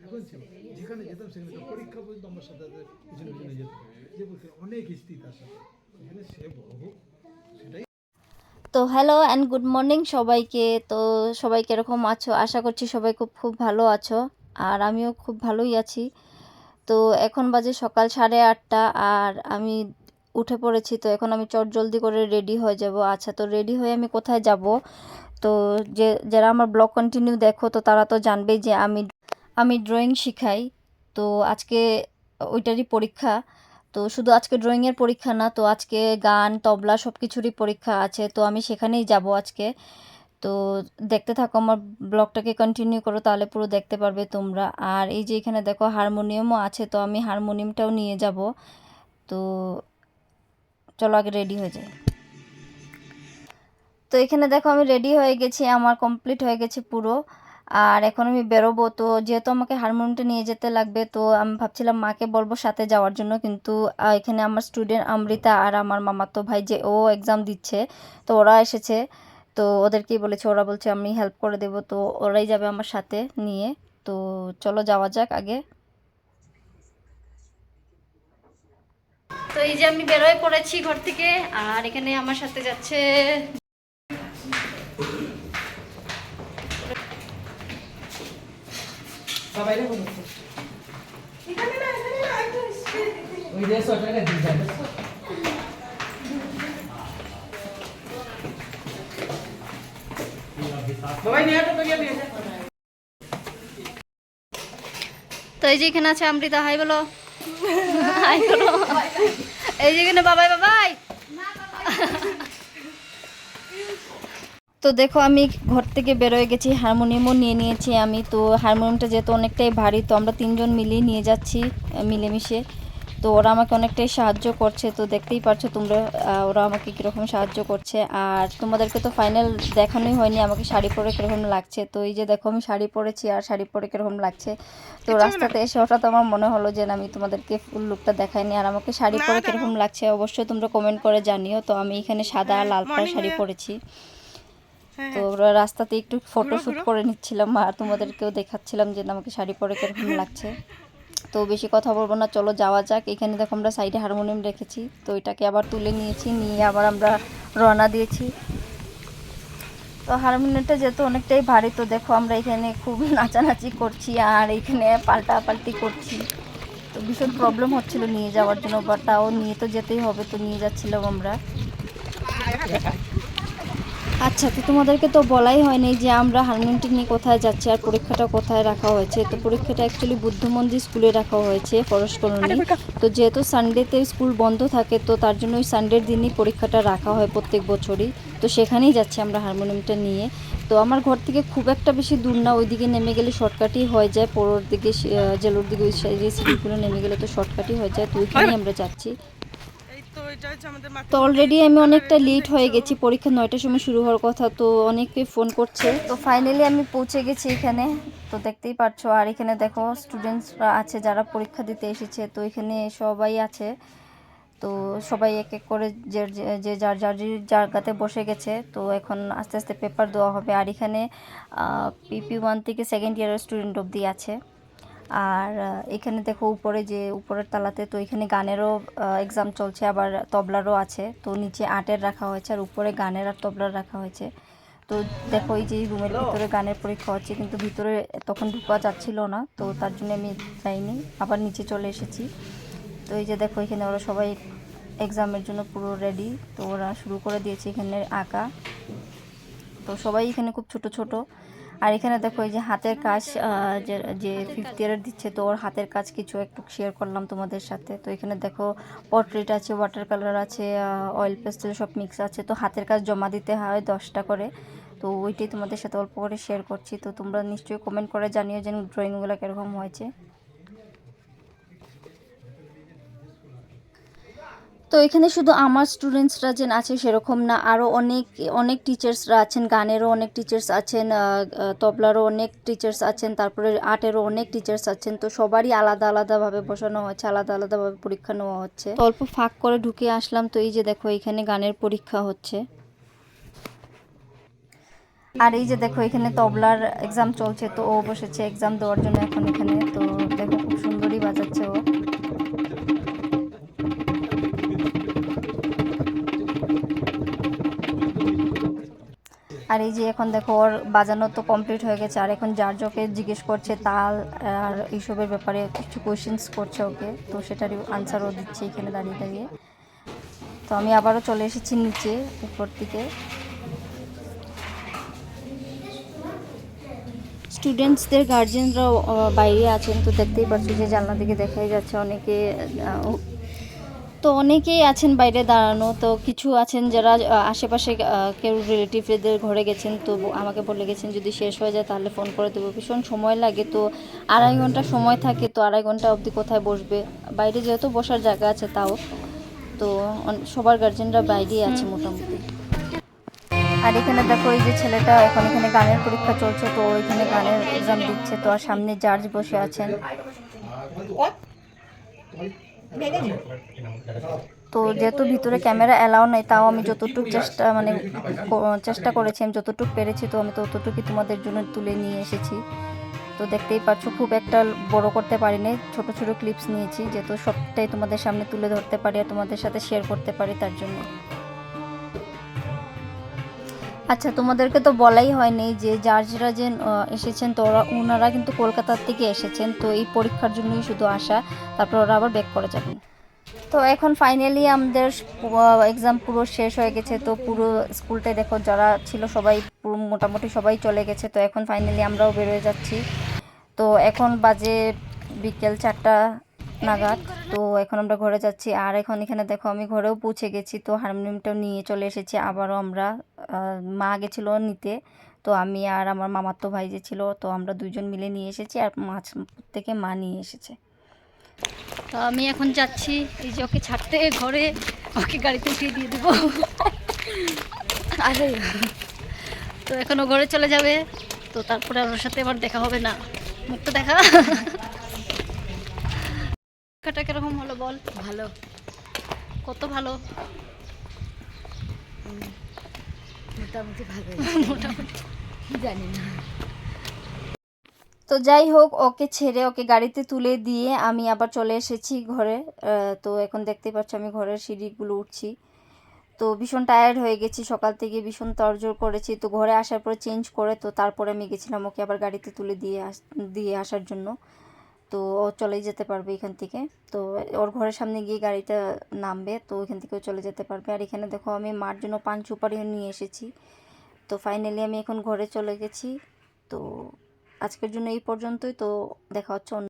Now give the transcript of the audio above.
এখন ছিল যেখানে যেতাম সেখানে পরীক্ষা পর্যন্ত আমার সাথে পিছনে পিছনে যেত, যে অনেক স্ত্রী তার সাথে এখানে সে বড় হোক সেটাই। তো হ্যালো অ্যান্ড গুড মর্নিং সবাইকে। তো সবাই কীরকম আছো? আশা করছি সবাই খুব খুব ভালো আছো, আর আমিও খুব ভালোই আছি। তো এখন বাজে সকাল 8:30 আর আমি উঠে পড়েছি। তো এখন আমি চটজলদি করে রেডি হয়ে যাব। আচ্ছা, তো রেডি হয়ে আমি কোথায় যাব? তো যারা আমার ব্লগ কন্টিনিউ দেখো তো তারা তো জানবেই যে আমি ড্রয়িং শিখাই। তো আজকে ওইটারই পরীক্ষা। তো শুধু আজকে ড্রয়িংয়ের পরীক্ষা না, তো আজকে গান তবলা সব কিছুরই পরীক্ষা আছে। তো আমি সেখানেই যাব আজকে। তো দেখতে থাকো, আমার ব্লগটাকে কন্টিনিউ করো, তাহলে পুরো দেখতে পারবে তোমরা। আর এই যে এখানে দেখো হারমোনিয়ামও আছে, তো আমি হারমোনিয়ামটাও নিয়ে যাব। তো চলো আগে রেডি হয়ে যাই। তো এখানে দেখো আমি রেডি হয়ে গেছি, আমার কমপ্লিট হয়ে গেছে পুরো। আর এখন আমি বেরোবো। তো যেহেতু আমাকে হারমোনিয়ামটা নিয়ে যেতে লাগবে, তো আমি ভাবছিলাম মাকে বলবো সাথে যাওয়ার জন্য, কিন্তু এখানে আমার স্টুডেন্ট অমৃতা আর আমার মামাতো ভাই যে ও এক্সাম দিচ্ছে, তো ওরা এসেছে। তো ওদেরকেই বলেছে, ওরা বলছে আমি হেল্প করে দেবো, তো ওরাই যাবে আমার সাথে নিয়ে। তো চলো যাওয়া যাক আগে। তো এই যে আমি বেরোয় পড়েছি ঘর থেকে, আর এখানে আমার সাথে যাচ্ছে সবাইরে বলছো এখানে না একটু ওই যে সোয়েটারটা দিয়ে যাবে। সবাই নিয়ে তো গিয়ে দিয়ে। তো এই যে এখানে আছে অমৃতা, হাই বলো। হাই করো। এই যে এখানে বাবাই বাবাই। তো দেখো আমি ঘর থেকে বেরোয় গেছি, হারমোনিয়ামও নিয়ে নিয়েছি আমি। তো হারমোনিয়ামটা যেহেতু অনেকটাই ভারী, তো আমরা তিনজন মিলেই নিয়ে যাচ্ছি মিলেমিশে। তো ওরা আমাকে অনেকটাই সাহায্য করছে, তো দেখতেই পারছো তোমরা ওরা আমাকে কীরকম সাহায্য করছে। আর তোমাদেরকে তো ফাইনাল দেখানোই হয়নি আমাকে শাড়ি পরে কীরকম লাগছে। তো এই যে দেখো আমি শাড়ি পরেছি, আর শাড়ি পরে কীরকম লাগছে। তো রাস্তাতে এসে হঠাৎ আমার মনে হলো যে আমি তোমাদেরকে ফুল লুকটা দেখাইনি, আর আমাকে শাড়ি পরে কীরকম লাগছে অবশ্যই তোমরা কমেন্ট করে জানিও। তো আমি এখানে সাদা আর লাল পাড় শাড়ি পরেছি। তো রাস্তাতে একটু ফটোশ্যুট করে নিচ্ছিলাম, আর তোমাদেরকেও দেখাচ্ছিলাম যে আমাকে শাড়ি পরে কীরকম লাগছে। তো বেশি কথা বলবো না, চলো যাওয়া যাক। এখানে দেখো আমরা সাইডে হারমোনিয়াম রেখেছি, তো এটাকে আবার তুলে নিয়েছি, নিয়ে আবার আমরা রওনা দিয়েছি। তো হারমোনিয়ামটা যেহেতু অনেকটাই ভারী, তো দেখো আমরা এখানে খুব নাচানাচি করছি আর এখানে পাল্টাপাল্টি করছি। তো ভীষণ প্রবলেম হচ্ছিল নিয়ে যাওয়ার জন্য, বাট তাও নিয়ে তো যেতেই হবে, তো নিয়ে যাচ্ছিলাম আমরা। আচ্ছা, তো তোমাদেরকে তো বলাই হয়নি যে আমরা হারমোনিয়ামটি নিয়ে কোথায় যাচ্ছি আর পরীক্ষাটা কোথায় রাখা হয়েছে। তো পরীক্ষাটা অ্যাকচুয়ালি বুদ্ধ মন্দির স্কুলে রাখা হয়েছে, ফরেস্ট কলোনি। তো যেহেতু সানডেতে স্কুল বন্ধ থাকে, তো তার জন্য ওই সানডের দিনই পরীক্ষাটা রাখা হয় প্রত্যেক বছরই। তো সেখানেই যাচ্ছি আমরা হারমোনিয়ামটা নিয়ে। তো আমার ঘর থেকে খুব একটা বেশি দূর না, ওইদিকে নেমে গেলে শর্টকাটই হয়ে যায়, পরের দিকে জেলোর দিকে ওই সাইডে সিঁড়িগুলো নেমে গেলে তো শর্টকাটই হয়ে যায়। তো ওইখানেই আমরা যাচ্ছি। তো অলরেডি আমি অনেকটা লেট হয়ে গেছি, পরীক্ষা 9টার সময় শুরু হওয়ার কথা, তো অনেকে ফোন করছে। তো ফাইনালি আমি পৌঁছে গেছি এখানে, তো দেখতেই পাচ্ছ। আর এখানে দেখো স্টুডেন্টসরা আছে যারা পরীক্ষা দিতে এসেছে, তো এখানে সবাই আছে। তো সবাই এক এক করে যে যার যার জায়গাতে বসে গেছে। তো এখন আস্তে আস্তে পেপার দেওয়া হবে। আর এখানে PP1 থেকে সেকেন্ড ইয়ারের স্টুডেন্ট অবধি আছে। আর এখানে দেখো উপরে যে উপরের তালাতে, তো এখানে গানেরও এক্সাম চলছে, আবার তবলারও আছে। তো নিচে আর্টের রাখা হয়েছে, আর উপরে গানের আর তবলার রাখা হয়েছে। তো দেখো এই যে রুমের ভিতরে গানের পরীক্ষা হচ্ছে, কিন্তু ভিতরে তখন ঢুকা যাচ্ছিল না, তো তার জন্য আমি যাইনি, আবার নিচে চলে এসেছি। তো এই যে দেখো এখানে ওরা সবাই এক্সামের জন্য পুরো রেডি। তো ওরা শুরু করে দিয়েছে এখানে আঁকা। তো সবাই এখানে খুব ছোট ছোট। আর এখানে দেখো এই যে হাতের কাজ, যে ফিফথ ইয়ারের দিচ্ছে, তো ওর হাতের কাজ কিছু একটু শেয়ার করলাম তোমাদের সাথে। তো এখানে দেখো পোর্ট্রেট আছে, ওয়াটার কালার আছে, অয়েল পেস্টেল সব মিক্স আছে। তো হাতের কাজ জমা দিতে হয় 10টা করে। তো ওইটাই তোমাদের সাথে অল্প করে শেয়ার করছি। তো তোমরা নিশ্চয়ই কমেন্ট করে জানিও যে ড্রয়িংগুলো কীরকম হয়েছে। তো এখানে শুধু আমার স্টুডেন্টসরা যে আছে সেরকম না, আরও অনেক অনেক টিচার্সরা আছেন, গানেরও অনেক টিচার্স আছেন, তবলারও অনেক টিচার্স আছেন, তারপরে আর্টেরও অনেক টিচার্স আছেন। তো সবারই আলাদা আলাদাভাবে বসানো হচ্ছে, আলাদা আলাদাভাবে পরীক্ষা নেওয়া হচ্ছে। তো অল্প ফাঁক করে ঢুকে আসলাম। তো এই যে দেখো এখানে গানের পরীক্ষা হচ্ছে। আর এই যে দেখো এখানে তবলার এক্সাম চলছে, তো ও বসেছে এক্সাম দেওয়ার জন্য এখন এখানে। তো দেখো খুব সুন্দরই বাজাচ্ছে ও। আর এই যে এখন দেখো ওর বাজানো তো কমপ্লিট হয়ে গেছে, আর এখন জার্জকে জিজ্ঞেস করছে তাল আর এইসবের ব্যাপারে কিছু কোয়েশ্চেন্স করছে ওকে, তো সেটারই আনসারও দিচ্ছে এখানে দাঁড়িয়ে দাঁড়িয়ে। তো আমি আবারও চলে এসেছি নিচে উপর দিকে। স্টুডেন্টসদের গার্জেনরাও বাইরে আছেন, তো দেখতেই পাচ্ছি যে জানলা দিকে দেখাই যাচ্ছে অনেকে, তো অনেকেই আছেন বাইরে দাঁড়ানো। তো কিছু আছেন যারা আশেপাশে কেউ রিলেটিভদের ঘরে গেছেন, তো আমাকে বলে গেছেন যদি শেষ হয়ে যায় তাহলে ফোন করে দেবো। ভীষণ সময় লাগে, তো 2.5 ঘন্টা সময় থাকে, তো 2.5 ঘন্টা অবধি কোথায় বসবে, বাইরে যেহেতু বসার জায়গা আছে তাও। তো সবার গার্জেনরা বাইরেই আছে মোটামুটি। আর এখানে দেখো এই যে ছেলেটা এখন এখানে গানের পরীক্ষা চলছে, তো এখানে গানের এক্সাম দিচ্ছে। তো আর সামনে জাজ বসে আছেন। তো যেহেতু ভিতরে ক্যামেরা অ্যালাউ নেই, তাও আমি যতটুকু চেষ্টা করেছি, আমি যতটুকু পেরেছি, তো আমি ততটুকুই তোমাদের জন্য তুলে নিয়ে এসেছি। তো দেখতেই পাচ্ছ খুব একটা বড় করতে পারিনি, ছোট ছোট ক্লিপস নিয়েছি, যেহেতু সবটাই তোমাদের সামনে তুলে ধরতে পারি আর তোমাদের সাথে শেয়ার করতে পারি তার জন্য। আচ্ছা, তোমাদেরকে তো বলাই হয়নি যে জাজরা যে এসেছেন, তো ওনারা কিন্তু কলকাতার থেকে এসেছেন, তো এই পরীক্ষার জন্যই শুধু আসা, তারপর ওরা আবার ব্যাক করে যাবেন। তো এখন ফাইনালি আমাদের এক্সাম পুরো শেষ হয়ে গেছে। তো পুরো স্কুলটাই দেখো যারা ছিল সবাই পুরো মোটামুটি সবাই চলে গেছে। তো এখন ফাইনালি আমরাও বেরোয় যাচ্ছি। তো এখন বাজে বিকেল 4টা নাগাদ। তো এখন আমরা ঘরে যাচ্ছি। আর এখন এখানে দেখো আমি ঘরেও পৌঁছে গেছি, তো হারমোনিয়ামটাও নিয়ে চলে এসেছি আবারও আমরা। মা গেছিলো নিতে, তো আমি আর আমার মামাতো ভাই যে ছিল, তো আমরা দুজন মিলে নিয়ে এসেছি, আর মাছ থেকে মা নিয়ে এসেছে। তো আমি এখন যাচ্ছি এই যে ওকে ছাড়তে ঘরে, ওকে গাড়িতে উঠিয়ে দিয়ে দেবো। আরে তো এখন ও ঘরে চলে যাবে, তো তারপরে ওর সাথে আবার দেখা হবে না, মুখটা দেখা। পরীক্ষাটা কিরকম হলো বল? ভালো, কত ভালো? মোটামুটি ভালো, মোটামুটি জানি না। তো যাই হোক, ওকে ছেড়ে ওকে গাড়িতে তুলে দিয়ে আমি আবার চলে এসেছি ঘরে। তো এখন দেখতেই পাচ্ছ আমি ঘরের সিঁড়িগুলো উঠছি। তো ভীষণ টায়ার্ড হয়ে গেছি, সকাল থেকে ভীষণ তরজোর করেছি। তো ঘরে আসার পরে চেঞ্জ করে, তো তারপরে আমি গেছিলাম ওকে আবার গাড়িতে তুলে দিয়ে আসার জন্য। তো ও চলেই যেতে পারবে এখান থেকে। তো ওর ঘরের সামনে গিয়ে গাড়িটা নামবে, তো ওইখান থেকেও চলে যেতে পারবে। আর এখানে দেখো আমি মার জন্য পান সুপারিও নিয়ে এসেছি। তো ফাইনালি আমি এখন ঘরে চলে গেছি। তো আজকের জন্য এই পর্যন্তই। তো দেখা হচ্ছে